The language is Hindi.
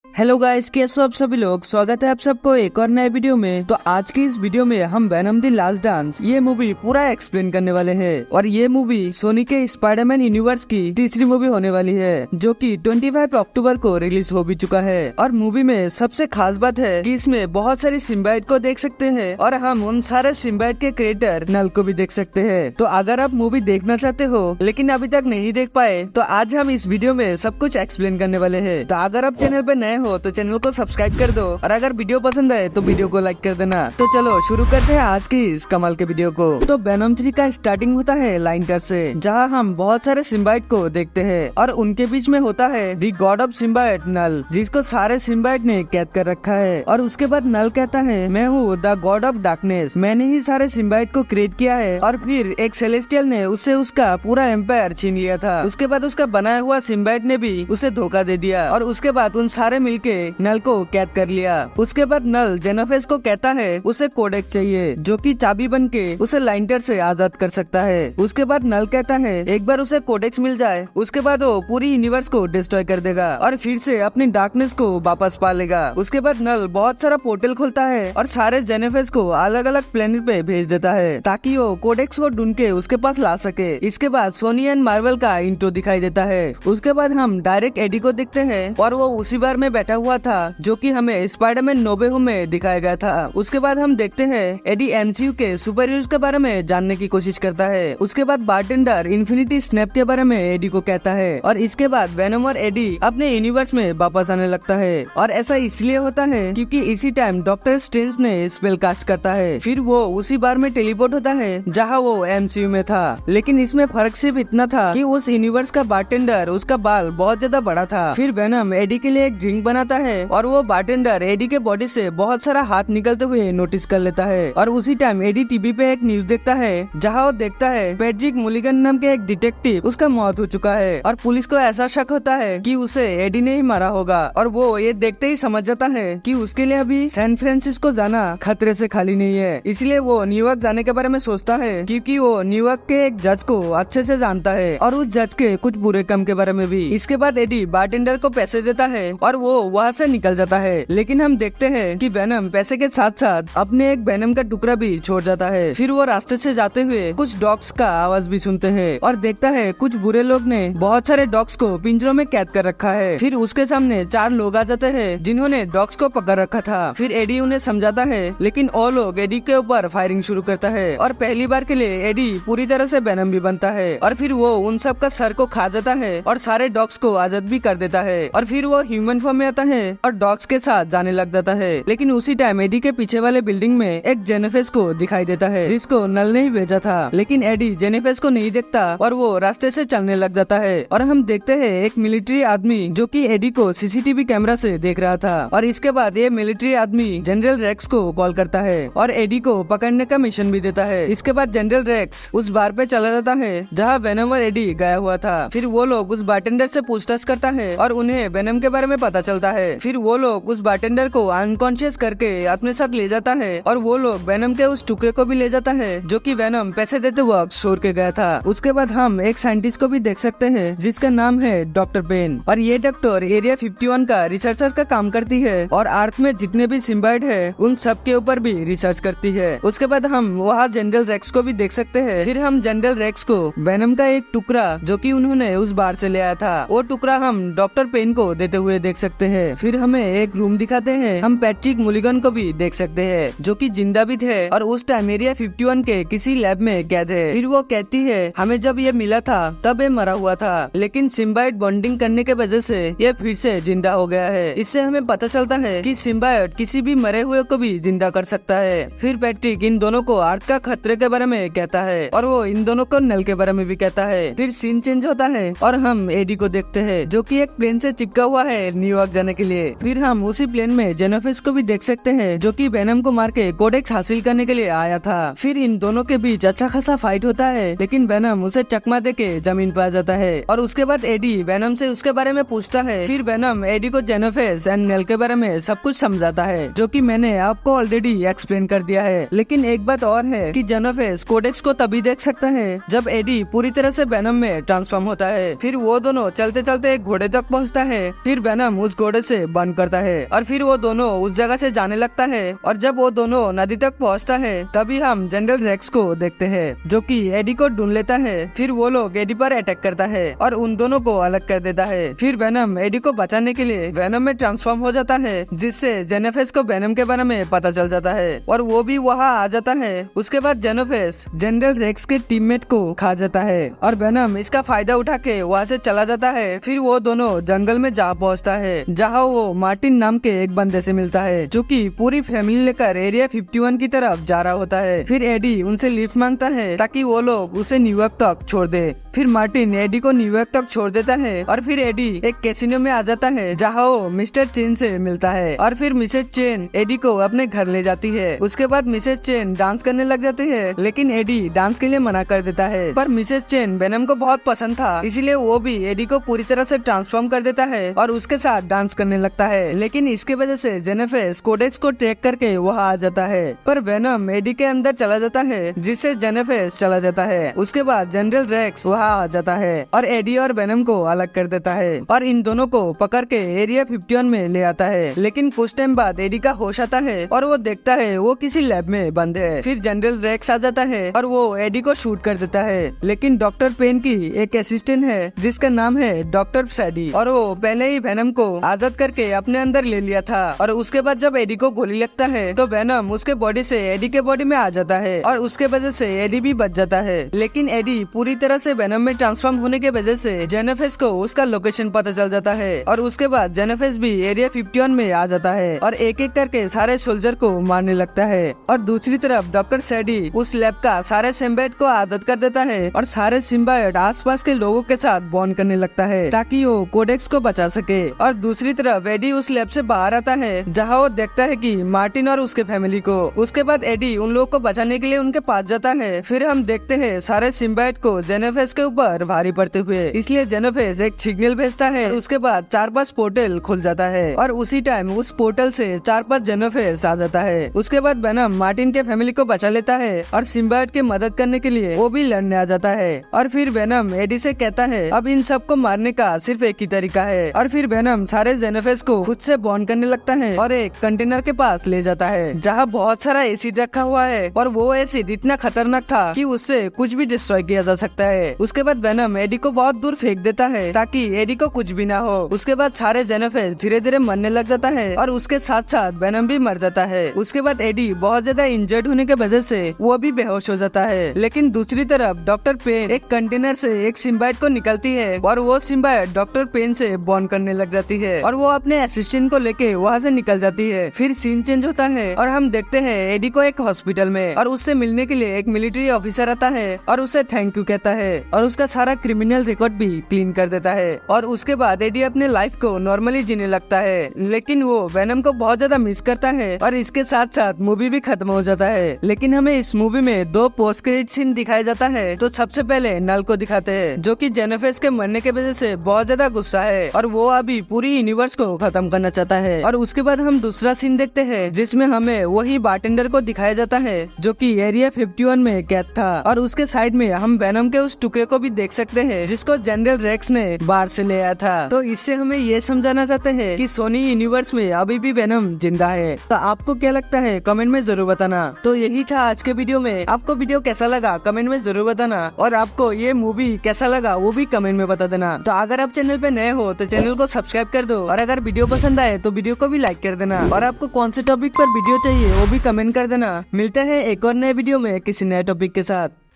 हेलो गाइस, कैसे हो आप सभी लोग। स्वागत है आप सबको एक और नए वीडियो में। तो आज की इस वीडियो में हम वेनम द लास्ट डांस ये मूवी पूरा एक्सप्लेन करने वाले हैं। और ये मूवी सोनी के स्पाइडरमैन यूनिवर्स की तीसरी मूवी होने वाली है, जो कि 25 अक्टूबर को रिलीज हो भी चुका है। और मूवी में सबसे खास बात है कि इसमें बहुत सारी सिम्बाइट को देख सकते हैं और हम उन सारे सिम्बाइट के क्रिएटर नल को भी देख सकते हैं। तो अगर आप मूवी देखना चाहते हो लेकिन अभी तक नहीं देख पाए, तो आज हम इस वीडियो में सब कुछ एक्सप्लेन करने वाले हैं। तो अगर आप चैनल पे नए हो तो चैनल को सब्सक्राइब कर दो, और अगर वीडियो पसंद आए तो वीडियो को लाइक कर देना। तो चलो शुरू करते हैं आज की इस कमाल के वीडियो को। तो वेनम 3 का स्टार्टिंग होता है लाइंटर से, जहां हम बहुत सारे सिम्बाइट को देखते हैं और उनके बीच में होता है दी गॉड ऑफ सिम्बाइट नल, जिसको सारे सिम्बाइट ने कैद कर रखा है। और उसके बाद नल कहता है, मैं हूँ द गॉड ऑफ डार्कनेस, मैंने ही सारे सिम्बाइट को क्रिएट किया है। और फिर एक सेलेस्टियल ने उससे उसका पूरा एम्पायर छीन लिया था। उसके बाद उसका बनाया हुआ सिम्बाइट ने भी उसे धोखा दे दिया, और उसके बाद उन सारे मिलके नल को कैद कर लिया। उसके बाद नल जेनोफेस को कहता है उसे कोडेक्स चाहिए, जो कि चाबी बनके उसे लाइंटर से आजाद कर सकता है। उसके बाद नल कहता है एक बार उसे कोडेक्स मिल जाए, उसके बाद वो पूरी यूनिवर्स को डिस्ट्रॉय कर देगा और फिर से अपनी डार्कनेस को वापस पा लेगा। उसके बाद नल बहुत सारा पोर्टल खोलता है और सारे जेनोफेस को अलग अलग प्लेनेट पे भेज देता है, ताकि वो कोडेक्स को ढूंढ के उसके पास ला सके। इसके बाद सोनी एंड मार्वल का इंट्रो दिखाई देता है। उसके बाद हम डायरेक्ट एडी को देखते हैं, और वो उसी बार में बैठा हुआ था जो कि हमें स्पाइडरमैन नो वे होम में दिखाया गया था। उसके बाद हम देखते हैं एडी एमसीयू के सुपर हीरोज के बारे में जानने की कोशिश करता है। उसके बाद बारटेंडर इन्फिनिटी स्नैप के बारे में एडी को कहता है, और इसके बाद वेनम और एडी अपने यूनिवर्स में वापस आने लगता है। और ऐसा इसलिए होता है क्योंकि इसी टाइम डॉक्टर स्ट्रेंज ने स्पेल कास्ट करता है। फिर वो उसी बार में टेलीपोर्ट होता है जहाँ वो एमसीयू में था। लेकिन इसमें फर्क सिर्फ इतना था कि उस यूनिवर्स का बारटेंडर उसका बाल बहुत ज्यादा बड़ा था। फिर वेनम एडी के लिए एक ड्रिंक बनाता है, और वो बारटेंडर एडी के बॉडी से बहुत सारा हाथ निकलते हुए नोटिस कर लेता है। और उसी टाइम एडी टीवी पे एक न्यूज देखता है, जहां वो देखता है पैट्रिक मुलिगन नाम के एक डिटेक्टिव उसका मौत हो चुका है, और पुलिस को ऐसा शक होता है कि उसे एडी ने ही मारा होगा। और वो ये देखते ही समझ जाता है कि उसके लिए अभी सैन फ्रांसिस्को जाना खतरे से खाली नहीं है। इसलिए वो न्यूयॉर्क जाने के बारे में सोचता है, क्योंकि वो न्यूयॉर्क के एक जज को अच्छे से जानता है और उस जज के कुछ बुरे काम के बारे में भी। इसके बाद एडी बारटेंडर को पैसे देता है और वो वहाँ से निकल जाता है। लेकिन हम देखते हैं कि वेनम पैसे के साथ साथ अपने एक वेनम का टुकड़ा भी छोड़ जाता है। फिर वो रास्ते से जाते हुए कुछ डॉग्स का आवाज भी सुनते हैं, और देखता है कुछ बुरे लोग ने बहुत सारे डॉग्स को पिंजरों में कैद कर रखा है। फिर उसके सामने 4 लोग आ जाते हैं जिन्होंने डॉग्स को पकड़ रखा था। फिर एडी उन्हें समझाता है, लेकिन वो लोग एडी के ऊपर फायरिंग शुरू करता है, और पहली बार के लिए एडी पूरी तरह से वेनम भी बनता है। और फिर वो उन सब का सर को खा जाता है और सारे डॉग्स को आजाद भी कर देता है। और फिर वो ह्यूमन फॉर्म में आता है और डॉग्स के साथ जाने लग जाता है। लेकिन उसी टाइम एडी के पीछे वाले बिल्डिंग में एक जेनोफेस को दिखाई देता है, जिसको नल ने ही भेजा था। लेकिन एडी जेनोफेस को नहीं देखता और वो रास्ते से चलने लग जाता है। और हम देखते हैं एक मिलिट्री आदमी जो कि एडी को सीसीटीवी कैमरा से देख रहा था। और इसके बाद ये मिलिट्री आदमी जनरल रेक्स को कॉल करता है और एडी को पकड़ने का मिशन भी देता है। इसके बाद जनरल रेक्स उस बार पे चला जाता है जहाँ वेनम और एडी गया हुआ था। फिर वो लोग उस बारटेंडर से पूछताछ करता है और उन्हें वेनम के बारे में पता चलता है। फिर वो लोग उस बारटेंडर को अनकॉन्शियस करके अपने साथ ले जाता है, और वो लोग वेनम के उस टुकड़े को भी ले जाता है जो कि वेनम पैसे देते वक्त छोड़ के गया था। उसके बाद हम एक साइंटिस्ट को भी देख सकते हैं जिसका नाम है डॉक्टर पेन, और ये डॉक्टर एरिया 51 का रिसर्चर का काम करती है और अर्थ में जितने भी सिम्बाइट है उन सब के ऊपर भी रिसर्च करती है। उसके बाद हम वहाँ जनरल रेक्स को भी देख सकते हैं। फिर हम जनरल रेक्स को वेनम का एक टुकड़ा जो कि उन्होंने उस बार से ले आया था, वो टुकड़ा हम डॉक्टर पेन को देते हुए देख सकते हैं। फिर हमें एक रूम दिखाते हैं, हम पैट्रिक मुलिगन को भी देख सकते हैं जो कि जिंदा भी थे और उस टाइम एरिया 51 के किसी लैब में कैद है। फिर वो कहती है हमें जब ये मिला था तब ये मरा हुआ था, लेकिन सिम्बाइट बॉन्डिंग करने के वजह से ये फिर से जिंदा हो गया है। इससे हमें पता चलता है कि सिम्बाइट किसी भी मरे हुए को भी जिंदा कर सकता है। फिर पैट्रिक इन दोनों को अर्थ का खतरे के बारे में कहता है और वो इन दोनों को नल के बारे में भी कहता है। फिर सीन चेंज होता है और हम एडी को देखते हैं जो कि एक प्लेन से चिपका हुआ है न्यूयॉर्क जाने के लिए। फिर हम उसी प्लेन में जेनोफेस को भी देख सकते हैं जो कि वेनम को मार के कोडेक्स हासिल करने के लिए आया था। फिर इन दोनों के बीच अच्छा खासा फाइट होता है, लेकिन वेनम उसे चकमा देके जमीन पर आ जाता है। और उसके बाद एडी वेनम से उसके बारे में पूछता है। फिर वेनम एडी को जेनोफेस एंड नेल के बारे में सब कुछ समझाता है, जो कि मैंने आपको ऑलरेडी एक्सप्लेन कर दिया है। लेकिन एक बात और है कि जेनोफेस कोडेक्स को तभी देख सकता है जब एडी पूरी तरह से वेनम में ट्रांसफॉर्म होता है। फिर वो दोनों चलते चलते एक घोड़े तक पहुँचता है। फिर वेनम उस घोड़े से बंद करता है और फिर वो दोनों उस जगह से जाने लगता है। और जब वो दोनों नदी तक पहुंचता है तभी हम जनरल रेक्स को देखते हैं जो कि एडी को ढूंढ लेता है। फिर वो लोग एडी पर अटैक करता है और उन दोनों को अलग कर देता है। फिर वेनम एडी को बचाने के लिए वेनम में ट्रांसफॉर्म हो जाता है, जिससे जेनोफेस को वेनम के बारे में पता चल जाता है और वो भी वहाँ आ जाता है। उसके बाद जेनोफेस जनरल रेक्स के टीममेट को खा जाता है और वेनम इसका फायदा उठा के वहाँ से चला जाता है। फिर वो दोनों जंगल में जा पहुँचता है जहाँ वो मार्टिन नाम के एक बंदे से मिलता है जो कि पूरी फैमिली लेकर एरिया 51 की तरफ जा रहा होता है। फिर एडी उनसे लिफ्ट मांगता है ताकि वो लोग उसे न्यूयॉर्क तक छोड़ दे। फिर मार्टिन एडी को न्यूयॉर्क तक छोड़ देता है और फिर एडी एक कैसीनो में आ जाता है जहाँ वो मिस्टर चेन से मिलता है और फिर मिसेज चेन एडी को अपने घर ले जाती है। उसके बाद मिसेज चेन डांस करने लग जाती है, लेकिन एडी डांस के लिए मना कर देता है। पर मिसेज चेन वेनम को बहुत पसंद था, इसीलिए वो भी एडी को पूरी तरह से ट्रांसफॉर्म कर देता है और उसके साथ डांस करने लगता है। लेकिन इसके वजह से जेनोफेस कोडेक्स को ट्रैक करके वहाँ आ जाता है, पर वेनम एडी के अंदर चला जाता है जिससे जेनोफेस चला जाता है। उसके बाद जनरल रेक्स वहाँ आ जाता है और एडी और वेनम को अलग कर देता है और इन दोनों को पकड़ के एरिया 51 में ले आता है। लेकिन कुछ टाइम बाद एडी का होश आता है और वो देखता है वो किसी लैब में बंद है। फिर जनरल रेक्स आ जाता है और वो एडी को शूट कर देता है, लेकिन डॉक्टर पेन की एक असिस्टेंट है जिसका नाम है डॉक्टर सैडी और वो पहले ही वेनम को आजाद करके अपने अंदर ले लिया था। और उसके बाद जब एडी को गोली लगता है तो वेनम उसके बॉडी से एडी के बॉडी में आ जाता है और उसके वजह से एडी भी बच जाता है। लेकिन एडी पूरी तरह से वेनम में ट्रांसफॉर्म होने के वजह से जेनोफेस को उसका लोकेशन पता चल जाता है और उसके बाद जेनोफेस भी एरिया 51 में आ जाता है और एक एक करके सारे सोल्जर को मारने लगता है। और दूसरी तरफ डॉक्टर सैडी उस लैब का सारे सिम्बायोट को आदत कर देता है और सारे सिम्बायोट आसपास के लोगों के साथ बॉन्ड करने लगता है ताकि वो कोडेक्स को बचा सके। और दूसरी तरफ एडी उस लैब से बाहर आता है जहाँ वो देखता है कि मार्टिन और उसके फैमिली को। उसके बाद एडी उन लोगों को बचाने के लिए उनके पास जाता है। फिर हम देखते हैं सारे सिम्बायोट को जेनोफेस के ऊपर भारी पड़ते हुए, इसलिए जेनोफेस एक सिग्नल भेजता है। उसके बाद 4-5 पोर्टल खुल जाता है और उसी टाइम उस पोर्टल से 4-5 जेनोफेस आ जाता है। उसके बाद वेनम मार्टिन के फैमिली को बचा लेता है और सिम्बायोट की मदद करने के लिए वो भी लड़ने आ जाता है। और फिर वेनम एडी से कहता है अब इन सबको मारने का सिर्फ एक ही तरीका है। और फिर वेनम सारे जेनोफेस को खुद से बॉन्ड करने लगता है और एक कंटेनर के पास ले जाता है जहाँ बहुत सारा एसिड रखा हुआ है और वो एसिड इतना खतरनाक था कि उससे कुछ भी डिस्ट्रॉय किया जा सकता है। उसके बाद वेनम एडी को बहुत दूर फेंक देता है ताकि एडी को कुछ भी ना हो। उसके बाद सारे जेनोफेस धीरे धीरे मरने लग जाता है और उसके साथ साथ वेनम भी मर जाता है। उसके बाद एडी बहुत ज्यादा इंजर्ड होने के वजह से वो भी बेहोश हो जाता है। लेकिन दूसरी तरफ डॉक्टर पेन एक कंटेनर से एक सिम्बायोट को निकलती है और वो सिम्बायोट डॉक्टर पेन से बॉन्ड करने लग जाती है और वो अपने असिस्टेंट को लेके वहाँ से निकल जाती है। फिर सीन चेंज होता है और हम देखते हैं एडी को एक हॉस्पिटल में और उससे मिलने के लिए एक मिलिट्री ऑफिसर आता है और उसे थैंक यू कहता है और उसका सारा क्रिमिनल रिकॉर्ड भी क्लीन कर देता है। और उसके बाद एडी अपने लाइफ को नॉर्मली जीने लगता है, लेकिन वो वेनम को बहुत ज्यादा मिस करता है और इसके साथ साथ मूवी भी खत्म हो जाता है। लेकिन हमें इस मूवी में 2 पोस्ट क्रेडिट सीन दिखाया जाता है। तो सबसे पहले नल को दिखाते हैं जो कि जेनोफेस के मरने के वजह से बहुत ज्यादा गुस्सा है और वो अभी पूरी यूनिवर्स को खत्म करना चाहता है। और उसके बाद हम दूसरा सीन देखते हैं जिसमें हमें वही बारटेंडर को दिखाया जाता है जो कि एरिया 51 में कैद था और उसके साइड में हम वेनम के उस टुकड़े को भी देख सकते हैं जिसको जनरल रेक्स ने बाहर से ले आया था। तो इससे हमें ये समझाना चाहते हैं कि सोनी यूनिवर्स में अभी भी वेनम जिंदा है। तो आपको क्या लगता है कमेंट में जरूर बताना। तो यही था आज के वीडियो में। आपको वीडियो कैसा लगा कमेंट में जरूर बताना और आपको ये मूवी कैसा लगा वो भी कमेंट में बता देना। तो अगर आप चैनल पे नए हो तो चैनल को सब्सक्राइब कर दो और अगर वीडियो पसंद आए तो वीडियो को भी लाइक कर देना और आपको कौन से टॉपिक पर वीडियो चाहिए वो भी कमेंट कर देना। मिलते हैं एक और नए वीडियो में किसी नए टॉपिक के साथ।